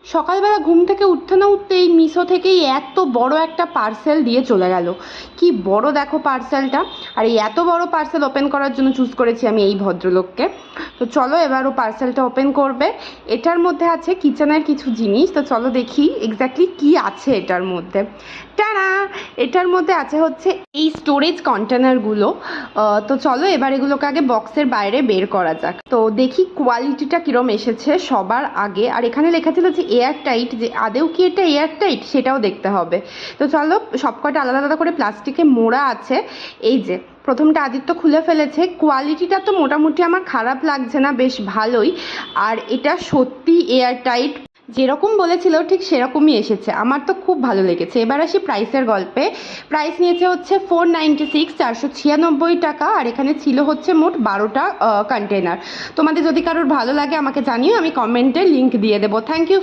সকালবেলা ঘুম থেকে উঠতে না উঠতেই মিশো থেকেই এত বড় একটা পার্সেল দিয়ে চলে গেল। কি বড় দেখো পার্সেলটা। আর এই এত বড় পার্সেল ওপেন করার জন্য চুজ করেছি আমি এই ভদ্রলোককে। তো চলো এবার ও পার্সেলটা ওপেন করবে। এটার মধ্যে আছে কিচেনের কিছু জিনিস, তো চলো দেখি এক্স্যাক্টলি কি আছে এটার মধ্যে। টানা, এটার মধ্যে আছে হচ্ছে এই স্টোরেজ কন্টেনারগুলো। তো চলো এবার এগুলোকে আগে বক্সের বাইরে বের করা যাক। তো দেখি কোয়ালিটিটা কীরকম এসেছে সবার আগে। আর এখানে লেখা ছিল যে এয়ার টাইট, যে আদেও কি এটা এয়ার টাইট সেটাও দেখতে হবে। তো চলো সবকটা আলাদা আলাদা করে প্লাস্টিকে মোড়া আছে। এই যে প্রথমটা আদিত্য খুলে ফেলেছে। কোয়ালিটিটা তো মোটামুটি আমার খারাপ লাগছে না, বেশ ভালোই। আর এটা সত্যি এয়ার টাইট, যেরকম বলেছিল ঠিক সেরকমই এসেছে। আমার তো খুব ভালো লেগেছে। এবার আসি প্রাইসের গল্পে। প্রাইস নিয়েছে হচ্ছে 496, 496 টাকা। আর এখানে ছিল হচ্ছে মোট 12টা কন্টেনার। তোমাদের যদি কারোর ভালো লাগে আমাকে জানিও, আমি কমেন্টে লিঙ্ক দিয়ে দেবো। Thank you.